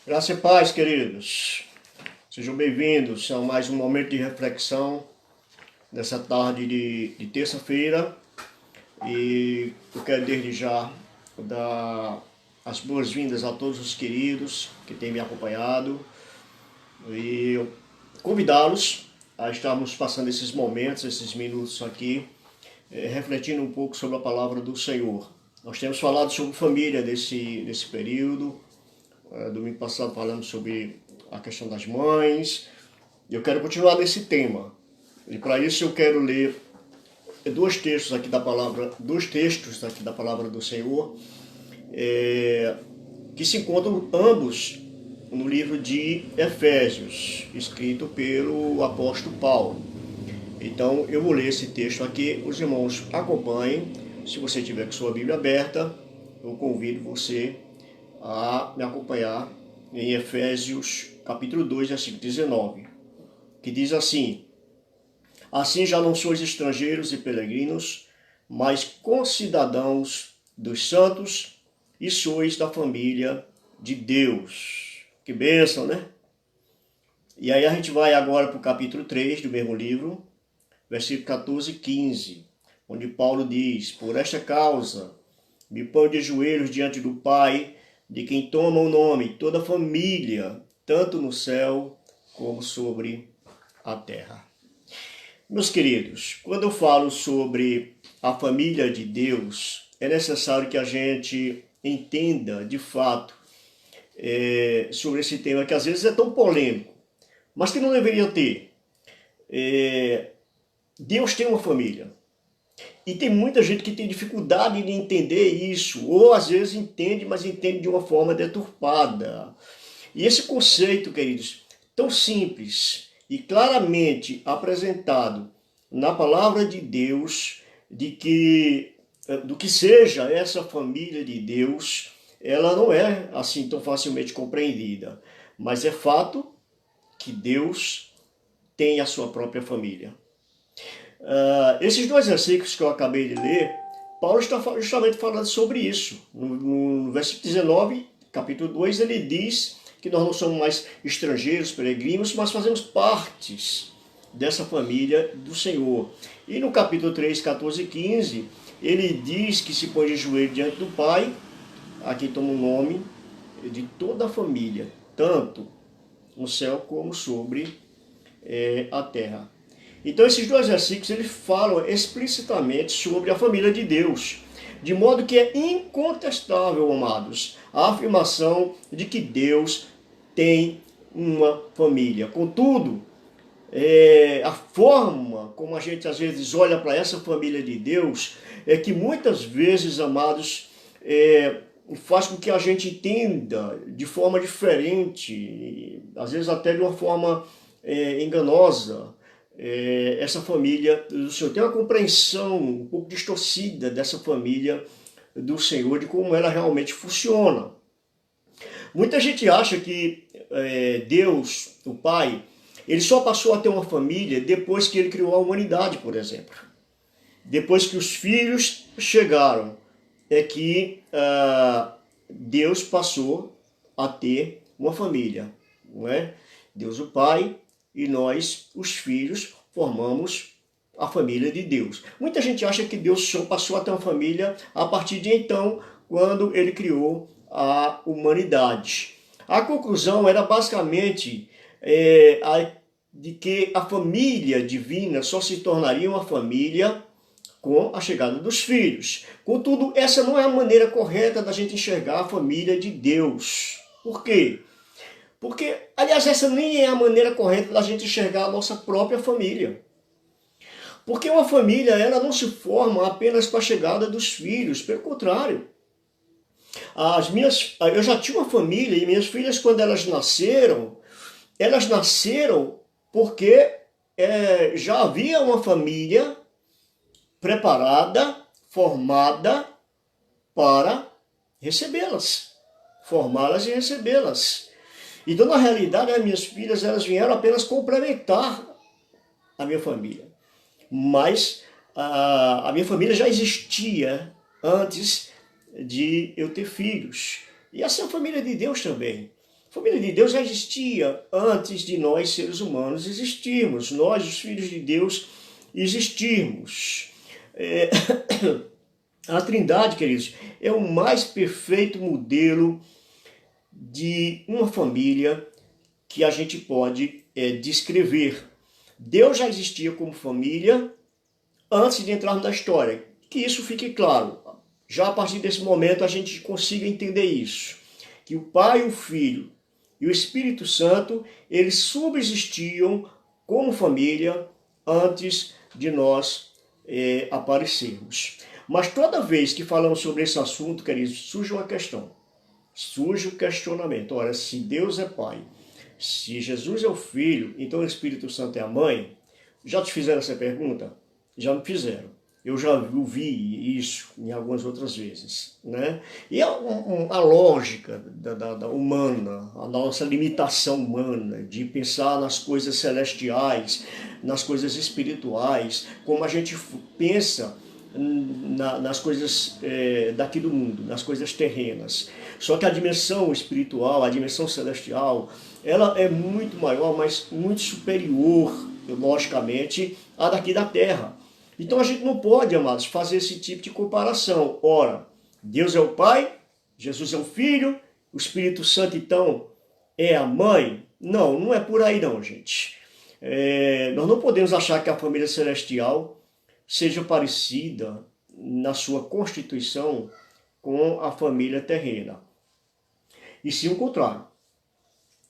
Graça e paz, queridos. Sejam bem-vindos a mais um momento de reflexão nessa tarde de terça-feira. E eu quero desde já dar as boas-vindas a todos os queridos que têm me acompanhado e convidá-los a estarmos passando esses momentos, esses minutos aqui, refletindo um pouco sobre a palavra do Senhor. Nós temos falado sobre família nesse período. Domingo passado falamos sobre a questão das mães. Eu quero continuar nesse tema. E para isso eu quero ler dois textos aqui da palavra do Senhor, que se encontram ambos no livro de Efésios, escrito pelo apóstolo Paulo. Então eu vou ler esse texto aqui, os irmãos acompanhem. Se você tiver com sua Bíblia aberta, eu convido você a me acompanhar em Efésios capítulo 2, versículo 19, que diz assim: Assim já não sois estrangeiros e peregrinos, mas concidadãos dos santos e sois da família de Deus. Que bênção, né? E aí a gente vai agora para o capítulo 3 do mesmo livro, versículo 14 e 15, onde Paulo diz: Por esta causa me ponho de joelhos diante do Pai, de quem toma o nome toda a família, tanto no céu como sobre a terra. Meus queridos, quando eu falo sobre a família de Deus, é necessário que a gente entenda de fato sobre esse tema, que às vezes é tão polêmico, mas que não deveria ter. Deus tem uma família. E tem muita gente que tem dificuldade de entender isso, ou às vezes entende, mas entende de uma forma deturpada. E esse conceito, queridos, tão simples e claramente apresentado na palavra de Deus, do que seja essa família de Deus, ela não é assim tão facilmente compreendida. Mas é fato que Deus tem a sua própria família. Esses dois versículos que eu acabei de ler, Paulo está justamente falando sobre isso. No versículo 19, capítulo 2, ele diz que nós não somos mais estrangeiros, peregrinos, mas fazemos partes dessa família do Senhor. E no capítulo 3, 14 e 15, ele diz que se põe de joelho diante do Pai, a quem toma o nome de toda a família, tanto no céu como sobre a terra. Então esses dois versículos eles falam explicitamente sobre a família de Deus, de modo que é incontestável, amados, a afirmação de que Deus tem uma família. Contudo, a forma como a gente às vezes olha para essa família de Deus é que muitas vezes, amados, faz com que a gente entenda de forma diferente, às vezes até de uma forma enganosa, essa família do Senhor. Tem uma compreensão um pouco distorcida dessa família do Senhor, de como ela realmente funciona. Muita gente acha que Deus, o Pai, ele só passou a ter uma família depois que ele criou a humanidade, por exemplo. Depois que os filhos chegaram, é que Deus passou a ter uma família, não é? Deus o Pai e nós, os filhos, formamos a família de Deus. Muita gente acha que Deus só passou a ter uma família a partir de então, quando ele criou a humanidade. A conclusão era basicamente de que a família divina só se tornaria uma família com a chegada dos filhos. Contudo, essa não é a maneira correta da gente enxergar a família de Deus. Por quê? Porque, aliás, essa nem é a maneira correta da gente enxergar a nossa própria família. Porque uma família, ela não se forma apenas com a chegada dos filhos, pelo contrário. Eu já tinha uma família e minhas filhas, quando elas nasceram porque já havia uma família preparada, formada para recebê-las, formá-las e recebê-las. Então, na realidade, as minhas filhas elas vieram apenas complementar a minha família. Mas a minha família já existia antes de eu ter filhos. E assim é a família de Deus também. A família de Deus já existia antes de nós, seres humanos, existirmos. Nós, os filhos de Deus, existirmos. A Trindade, queridos, é o mais perfeito modelo de uma família que a gente pode descrever. Deus já existia como família antes de entrarmos na história. Que isso fique claro. Já a partir desse momento a gente consiga entender isso. Que o Pai, o Filho e o Espírito Santo, eles subsistiam como família antes de nós aparecermos. Mas toda vez que falamos sobre esse assunto, queridos, surge uma questão. Surge o questionamento. Ora, se Deus é Pai, se Jesus é o Filho, então o Espírito Santo é a Mãe? Já te fizeram essa pergunta? Já me fizeram. Eu já ouvi isso em algumas outras vezes, né? E a lógica da humana, a nossa limitação humana de pensar nas coisas celestiais, nas coisas espirituais, como a gente pensa nas coisas daqui do mundo, nas coisas terrenas. Só que a dimensão espiritual, a dimensão celestial, ela é muito maior, mas muito superior, logicamente, à daqui da Terra. Então a gente não pode, amados, fazer esse tipo de comparação. Ora, Deus é o Pai, Jesus é o Filho, o Espírito Santo, então, é a Mãe? Não, não é por aí não, gente. Nós não podemos achar que a família celestial seja parecida na sua constituição com a família terrena. E sim o contrário.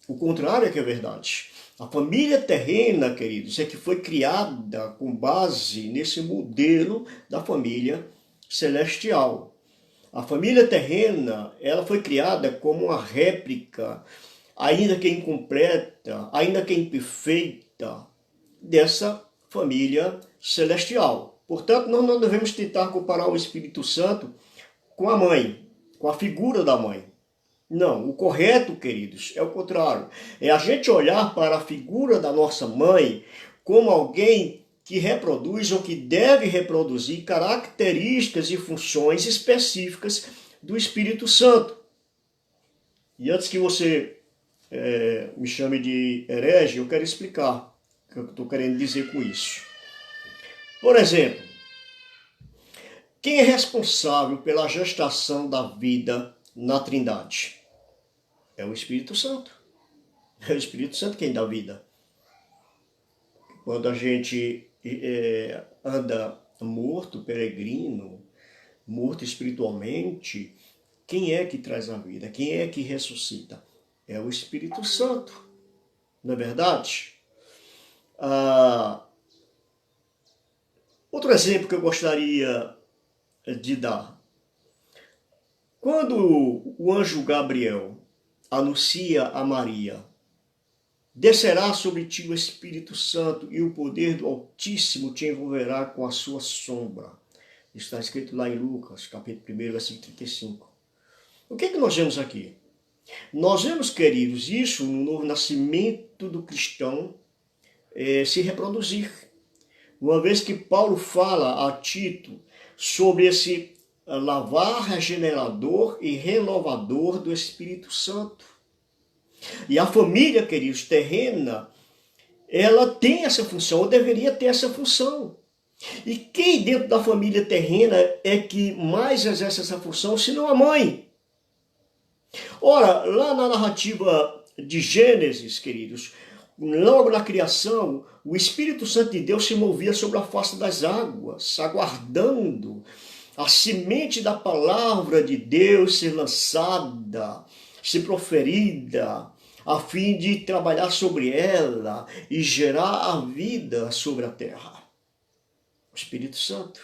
O contrário é que é verdade. A família terrena, queridos, é que foi criada com base nesse modelo da família celestial. A família terrena, ela foi criada como uma réplica, ainda que incompleta, ainda que imperfeita, dessa família celestial. Portanto, nós não devemos tentar comparar o Espírito Santo com a mãe, com a figura da mãe. Não, o correto, queridos, é o contrário. É a gente olhar para a figura da nossa mãe como alguém que reproduz ou que deve reproduzir características e funções específicas do Espírito Santo. E antes que você me chame de herege, eu quero explicar o que eu estou querendo dizer com isso. Por exemplo, quem é responsável pela gestação da vida na Trindade? É o Espírito Santo. É o Espírito Santo quem dá vida. Quando a gente anda morto, peregrino, morto espiritualmente, quem é que traz a vida? Quem é que ressuscita? É o Espírito Santo. Não é verdade? Outro exemplo que eu gostaria de dar. Quando o anjo Gabriel anuncia a Maria: descerá sobre ti o Espírito Santo e o poder do Altíssimo te envolverá com a sua sombra. Está escrito lá em Lucas, capítulo 1, versículo 35. O que é que nós vemos aqui? Nós vemos, queridos, isso no novo nascimento do cristão se reproduzir. Uma vez que Paulo fala a Tito sobre esse lavar regenerador e renovador do Espírito Santo. E a família, queridos, terrena, ela tem essa função, ou deveria ter essa função. E quem dentro da família terrena é que mais exerce essa função, senão a mãe? Ora, lá na narrativa de Gênesis, queridos, logo na criação, o Espírito Santo de Deus se movia sobre a face das águas, aguardando a semente da palavra de Deus ser lançada, ser proferida, a fim de trabalhar sobre ela e gerar a vida sobre a terra. O Espírito Santo.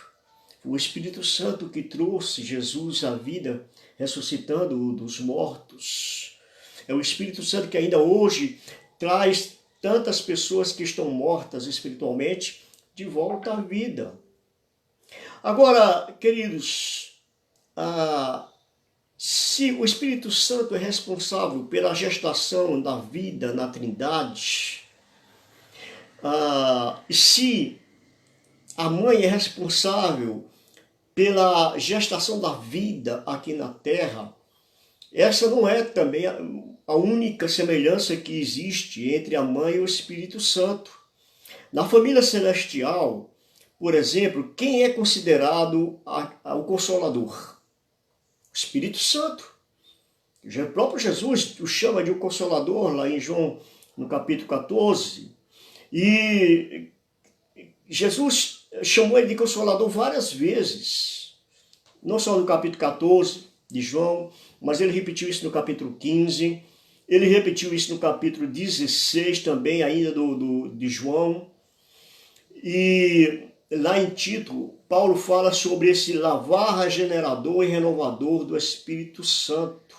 O Espírito Santo que trouxe Jesus à vida, ressuscitando-o dos mortos. É o Espírito Santo que ainda hoje traz tantas pessoas que estão mortas espiritualmente de volta à vida. Agora, queridos, se o Espírito Santo é responsável pela gestação da vida na Trindade, se a mãe é responsável pela gestação da vida aqui na Terra, essa não é também a única semelhança que existe entre a mãe e o Espírito Santo. Na família celestial, por exemplo, quem é considerado o Consolador? O Espírito Santo. O próprio Jesus o chama de o Consolador, lá em João, no capítulo 14. E Jesus chamou ele de Consolador várias vezes. Não só no capítulo 14 de João, mas ele repetiu isso no capítulo 15. Ele repetiu isso no capítulo 16 também, ainda de João. E lá em Tito, Paulo fala sobre esse lavar regenerador e renovador do Espírito Santo.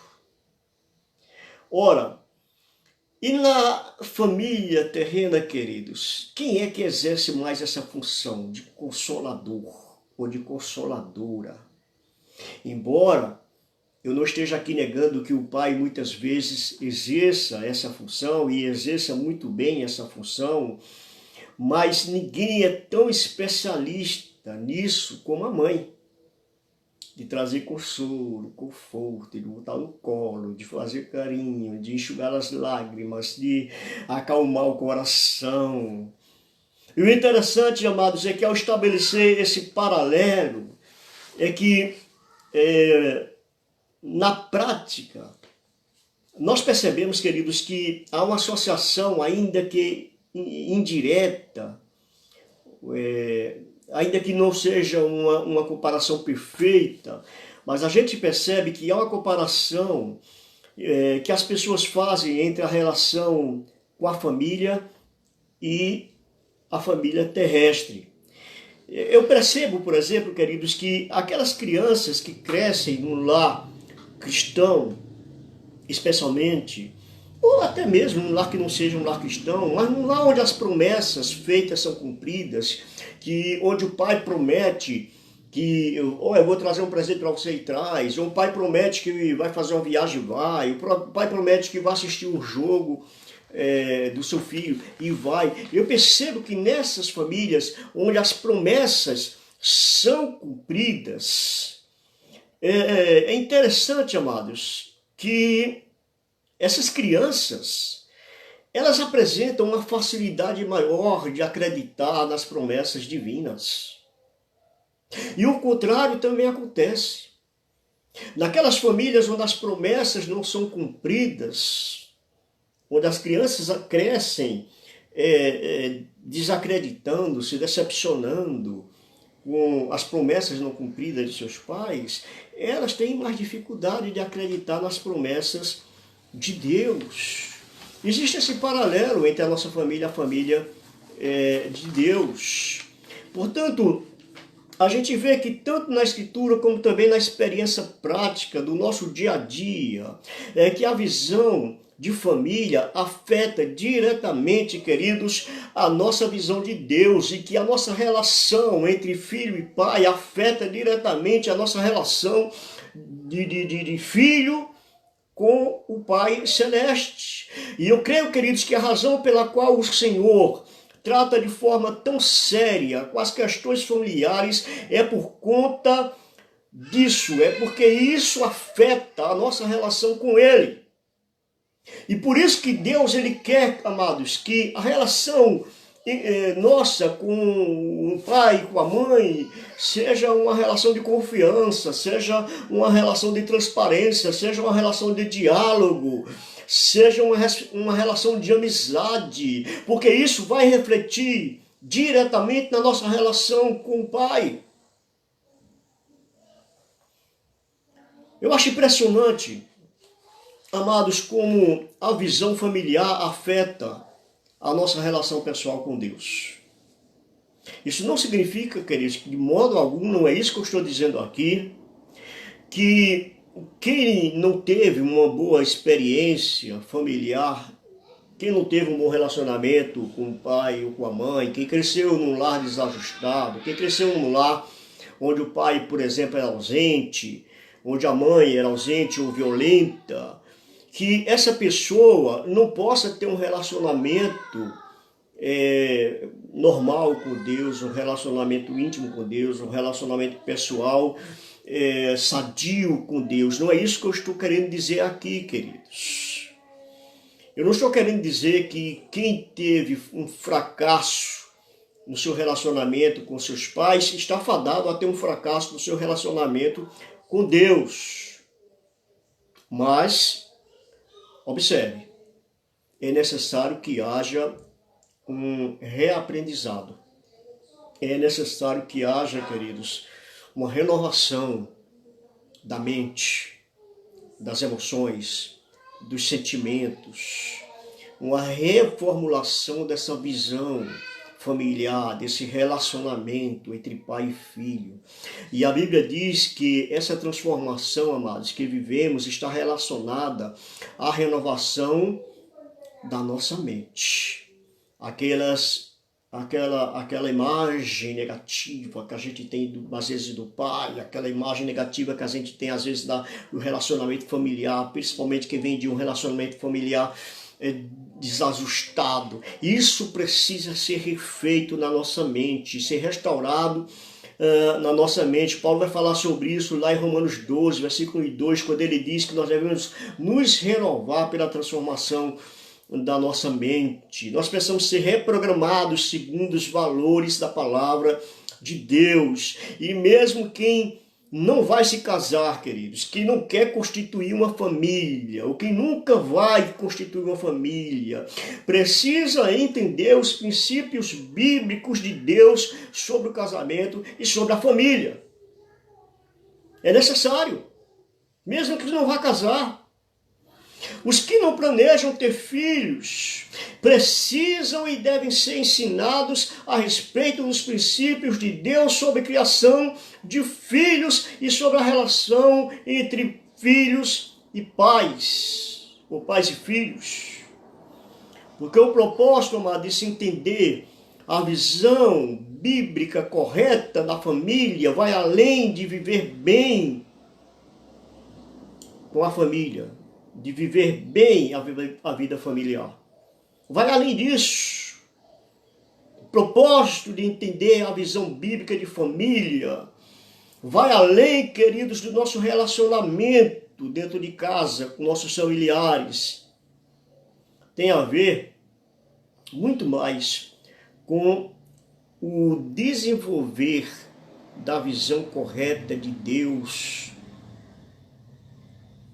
Ora, e na família terrena, queridos, quem é que exerce mais essa função de consolador ou de consoladora? Embora eu não esteja aqui negando que o pai muitas vezes exerça essa função e exerça muito bem essa função, mas ninguém é tão especialista nisso como a mãe. De trazer consolo, conforto, de botar no colo, de fazer carinho, de enxugar as lágrimas, de acalmar o coração. E o interessante, amados, é que ao estabelecer esse paralelo, é que na prática, nós percebemos, queridos, que há uma associação, ainda que indireta, ainda que não seja uma comparação perfeita, mas a gente percebe que há uma comparação que as pessoas fazem entre a relação com a família e a família terrestre. Eu percebo, por exemplo, queridos, que aquelas crianças que crescem num lar cristão, especialmente, ou até mesmo num lar que não seja um lar cristão, mas num lar onde as promessas feitas são cumpridas, onde o pai promete que eu vou trazer um presente para você e traz, ou o pai promete que vai fazer uma viagem e vai, o pai promete que vai assistir um jogo do seu filho e vai. Eu percebo que nessas famílias onde as promessas são cumpridas, é interessante, amados, que essas crianças, elas apresentam uma facilidade maior de acreditar nas promessas divinas. E o contrário também acontece. Naquelas famílias onde as promessas não são cumpridas, onde as crianças crescem desacreditando, se decepcionando com as promessas não cumpridas de seus pais, elas têm mais dificuldade de acreditar nas promessas de Deus. Existe esse paralelo entre a nossa família e a família de Deus. Portanto, a gente vê que tanto na Escritura como também na experiência prática do nosso dia a dia, que a visão de família afeta diretamente, queridos, a nossa visão de Deus, e que a nossa relação entre filho e pai afeta diretamente a nossa relação de filho com o Pai Celeste. E eu creio, queridos, que a razão pela qual o Senhor trata de forma tão séria com as questões familiares é por conta disso, é porque isso afeta a nossa relação com Ele. E por isso que Deus, Ele quer, amados, que a relação nossa com o pai, com a mãe, seja uma relação de confiança, seja uma relação de transparência, seja uma relação de diálogo, seja uma relação de amizade, porque isso vai refletir diretamente na nossa relação com o pai. Eu acho impressionante, amados, como a visão familiar afeta a nossa relação pessoal com Deus. Isso não significa, queridos, que de modo algum, não é isso que eu estou dizendo aqui, que quem não teve uma boa experiência familiar, quem não teve um bom relacionamento com o pai ou com a mãe, quem cresceu num lar desajustado, quem cresceu num lar onde o pai, por exemplo, era ausente, onde a mãe era ausente ou violenta, que essa pessoa não possa ter um relacionamento normal com Deus, um relacionamento íntimo com Deus, um relacionamento pessoal sadio com Deus. Não é isso que eu estou querendo dizer aqui, queridos. Eu não estou querendo dizer que quem teve um fracasso no seu relacionamento com seus pais está fadado a ter um fracasso no seu relacionamento com Deus. Mas, observe, é necessário que haja um reaprendizado. É necessário que haja, queridos, uma renovação da mente, das emoções, dos sentimentos, uma reformulação dessa visão familiar, desse relacionamento entre pai e filho. E a Bíblia diz que essa transformação, amados, que vivemos está relacionada à renovação da nossa mente. Aquela imagem negativa que a gente tem às vezes do pai, aquela imagem negativa que a gente tem às vezes do relacionamento familiar, principalmente que vem de um relacionamento familiar desajustado. Isso precisa ser refeito na nossa mente, ser restaurado na nossa mente. Paulo vai falar sobre isso lá em Romanos 12, versículo 2, quando ele diz que nós devemos nos renovar pela transformação da nossa mente. Nós precisamos ser reprogramados segundo os valores da palavra de Deus. E mesmo quem não vai se casar, queridos, quem não quer constituir uma família, ou quem nunca vai constituir uma família, precisa entender os princípios bíblicos de Deus sobre o casamento e sobre a família. É necessário, mesmo que não vá casar. Os que não planejam ter filhos precisam e devem ser ensinados a respeito dos princípios de Deus sobre a criação de filhos e sobre a relação entre filhos e pais, ou pais e filhos. Porque o propósito, amado, de se entender a visão bíblica correta da família vai além de viver bem com a família, de viver bem a vida familiar. Vai além disso. O propósito de entender a visão bíblica de família vai além, queridos, do nosso relacionamento dentro de casa com nossos familiares. Tem a ver muito mais com o desenvolver da visão correta de Deus,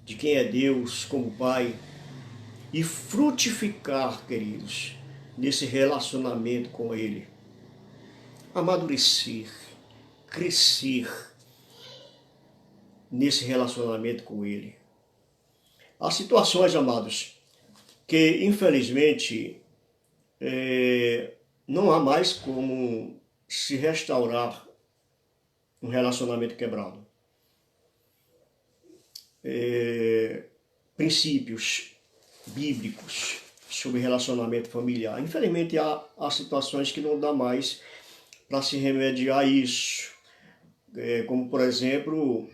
de quem é Deus como Pai, e frutificar, queridos, nesse relacionamento com Ele. Amadurecer, crescer nesse relacionamento com Ele. Há situações, amados, que infelizmente não há mais como se restaurar um relacionamento quebrado. Princípios bíblicos sobre relacionamento familiar. Infelizmente há situações que não dá mais para se remediar isso. Como, por exemplo,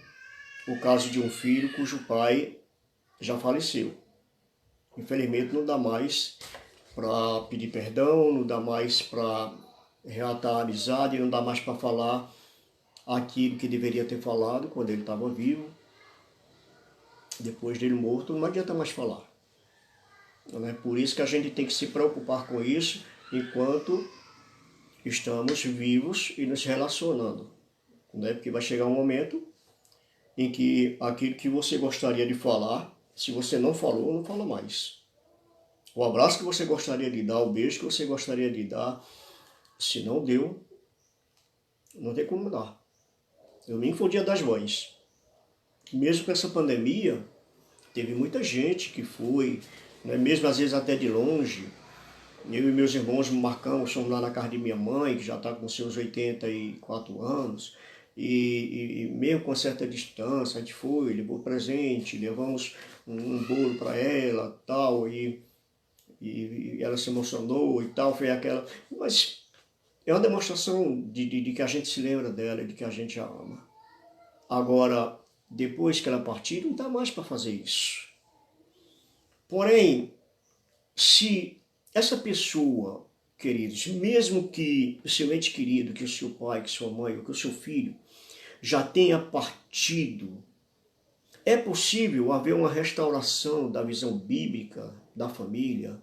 o caso de um filho cujo pai já faleceu. Infelizmente não dá mais para pedir perdão, não dá mais para reatar a amizade, não dá mais para falar aquilo que deveria ter falado quando ele estava vivo. Depois dele morto, não adianta mais falar. Por isso que a gente tem que se preocupar com isso enquanto estamos vivos e nos relacionando. Porque vai chegar um momento em que aquilo que você gostaria de falar, se você não falou, não fala mais. O abraço que você gostaria de dar, o beijo que você gostaria de dar, se não deu, não tem como dar. Domingo foi o Dia das Mães. Mesmo com essa pandemia, teve muita gente que foi, mesmo às vezes até de longe. Eu e meus irmãos marcamos, fomos lá na casa de minha mãe, que já está com seus 84 anos, e mesmo com certa distância, a gente foi, levou presente, levamos um bolo para ela, tal, e ela se emocionou e tal, foi aquela... Mas é uma demonstração de que a gente se lembra dela, de que a gente a ama. Agora, depois que ela partir, não dá mais para fazer isso. Porém, se essa pessoa, queridos, mesmo que o seu ente querido, que o seu pai, que sua mãe, ou que o seu filho já tenha partido, é possível haver uma restauração da visão bíblica da família,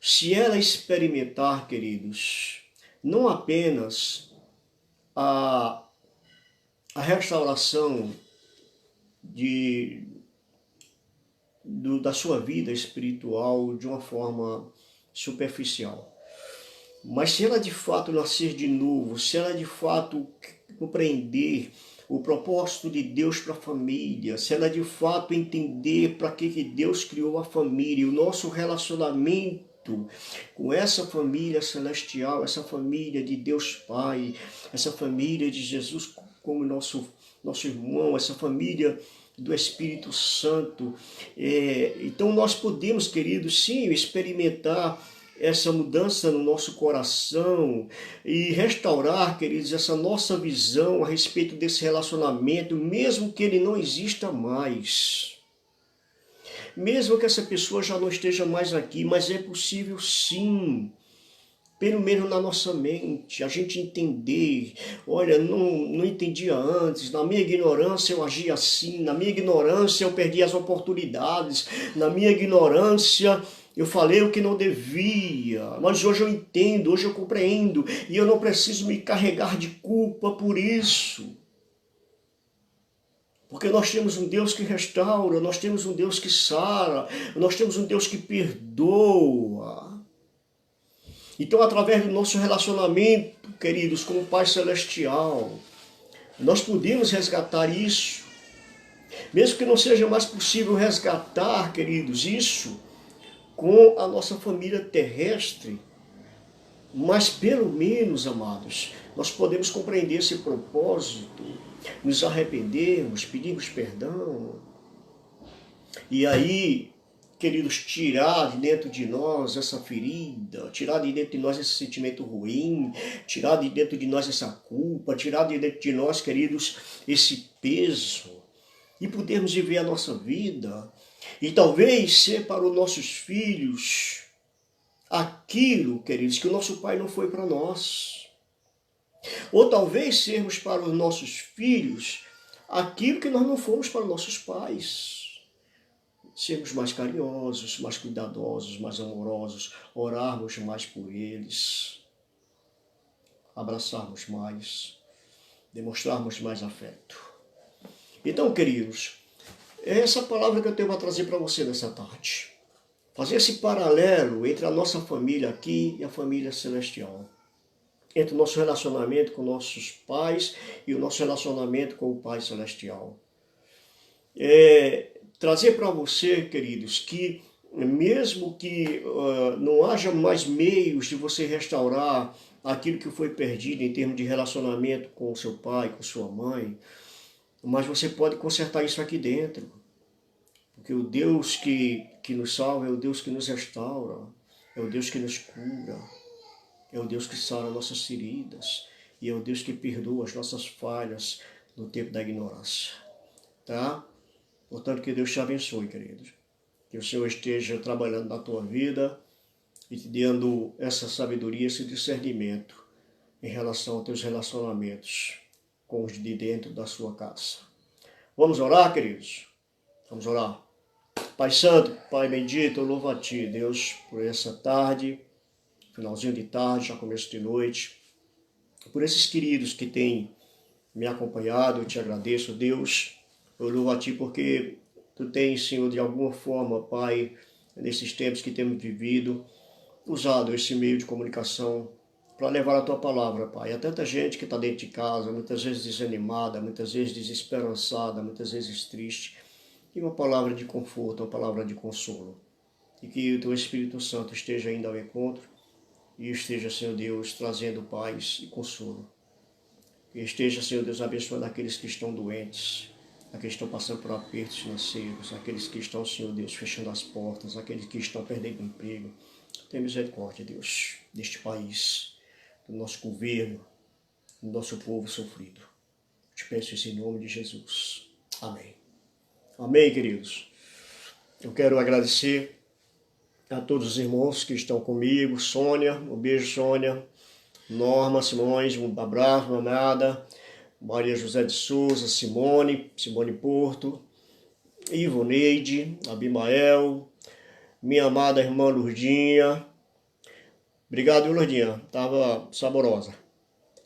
se ela experimentar, queridos, não apenas a restauração da sua vida espiritual de uma forma superficial, mas se ela de fato nascer de novo, se ela de fato compreender o propósito de Deus para a família, se ela de fato entender para que Deus criou a família, o nosso relacionamento com essa família celestial, essa família de Deus Pai, essa família de Jesus como nosso irmão, essa família do Espírito Santo. Então nós podemos, queridos, sim, experimentar essa mudança no nosso coração e restaurar, queridos, essa nossa visão a respeito desse relacionamento, mesmo que ele não exista mais. Mesmo que essa pessoa já não esteja mais aqui, mas é possível sim, pelo menos na nossa mente, a gente entender, olha, não entendia antes, na minha ignorância eu agia assim, na minha ignorância eu perdi as oportunidades, na minha ignorância eu falei o que não devia, mas hoje eu entendo, hoje eu compreendo, e eu não preciso me carregar de culpa por isso. Porque nós temos um Deus que restaura, nós temos um Deus que sara, nós temos um Deus que perdoa. Então, através do nosso relacionamento, queridos, com o Pai Celestial, nós podemos resgatar isso. Mesmo que não seja mais possível resgatar, queridos, isso com a nossa família terrestre, mas pelo menos, amados, nós podemos compreender esse propósito, nos arrependermos, pedirmos perdão, e aí, queridos, tirar de dentro de nós essa ferida, tirar de dentro de nós esse sentimento ruim, tirar de dentro de nós essa culpa, tirar de dentro de nós, queridos, esse peso, e podermos viver a nossa vida, e talvez ser para os nossos filhos aquilo, queridos, que o nosso pai não foi para nós. Ou talvez sermos para os nossos filhos aquilo que nós não fomos para os nossos pais. Sermos mais carinhosos, mais cuidadosos, mais amorosos, orarmos mais por eles, abraçarmos mais, demonstrarmos mais afeto. Então, queridos, é essa palavra que eu tenho para trazer para você nessa tarde. Fazer esse paralelo entre a nossa família aqui e a família celestial. Entre o nosso relacionamento com nossos pais e o nosso relacionamento com o Pai Celestial. Trazer para você, queridos, que mesmo que não haja mais meios de você restaurar aquilo que foi perdido em termos de relacionamento com o seu pai, com sua mãe, mas você pode consertar isso aqui dentro. Porque o Deus que nos salva é o Deus que nos restaura, é o Deus que nos cura, é o Deus que sara nossas feridas e é o Deus que perdoa as nossas falhas no tempo da ignorância. Tá? Portanto, que Deus te abençoe, queridos. Que o Senhor esteja trabalhando na tua vida e te dando essa sabedoria, esse discernimento em relação aos teus relacionamentos com os de dentro da sua casa. Vamos orar, queridos? Vamos orar. Pai Santo, Pai bendito, eu louvo a Ti, Deus, por essa tarde, finalzinho de tarde, já começo de noite, por esses queridos que têm me acompanhado, eu te agradeço, Deus, eu louvo a Ti porque Tu tens, Senhor, de alguma forma, Pai, nesses tempos que temos vivido, usado esse meio de comunicação para levar a Tua palavra, Pai. Há tanta gente que está dentro de casa, muitas vezes desanimada, muitas vezes desesperançada, muitas vezes triste, e uma palavra de conforto, uma palavra de consolo. E que o Teu Espírito Santo esteja indo ao encontro e esteja, Senhor Deus, trazendo paz e consolo. E esteja, Senhor Deus, abençoando aqueles que estão doentes, aqueles que estão passando por apertos financeiros, aqueles que estão, Senhor Deus, fechando as portas, aqueles que estão perdendo emprego. Tenha misericórdia, Deus, deste país, do nosso governo, do nosso povo sofrido. Te peço isso em nome de Jesus. Amém. Amém, queridos. Eu quero agradecer a todos os irmãos que estão comigo. Sônia, um beijo, Sônia. Norma, Simões, um abraço, Manada. Maria José de Souza, Simone Porto. Ivoneide, Abimael, minha amada irmã Lourdinha. Obrigado, viu, Lourdinha? Estava saborosa.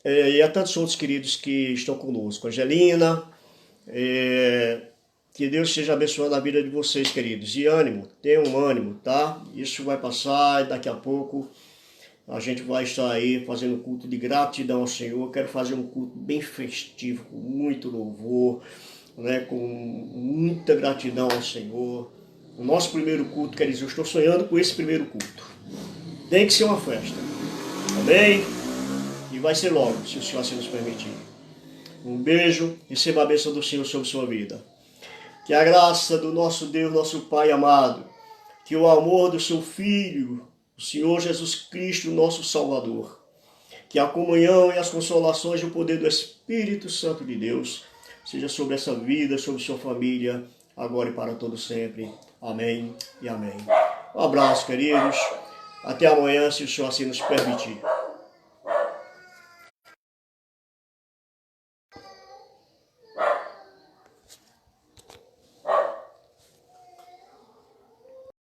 E a tantos outros queridos que estão conosco. Angelina, que Deus esteja abençoando a vida de vocês, queridos. E ânimo, tenham ânimo, tá? Isso vai passar e daqui a pouco a gente vai estar aí fazendo culto de gratidão ao Senhor. Quero fazer um culto bem festivo, com muito louvor, né? Com muita gratidão ao Senhor. O nosso primeiro culto, queridos, eu estou sonhando com esse primeiro culto. Tem que ser uma festa. Amém? E vai ser logo, se o Senhor assim nos permitir. Um beijo, receba a bênção do Senhor sobre sua vida. Que a graça do nosso Deus, nosso Pai amado, que o amor do seu Filho, o Senhor Jesus Cristo, nosso Salvador, que a comunhão e as consolações e o poder do Espírito Santo de Deus seja sobre essa vida, sobre sua família, agora e para todo sempre. Amém e amém. Um abraço, queridos. Até amanhã, se o Senhor assim nos permitir.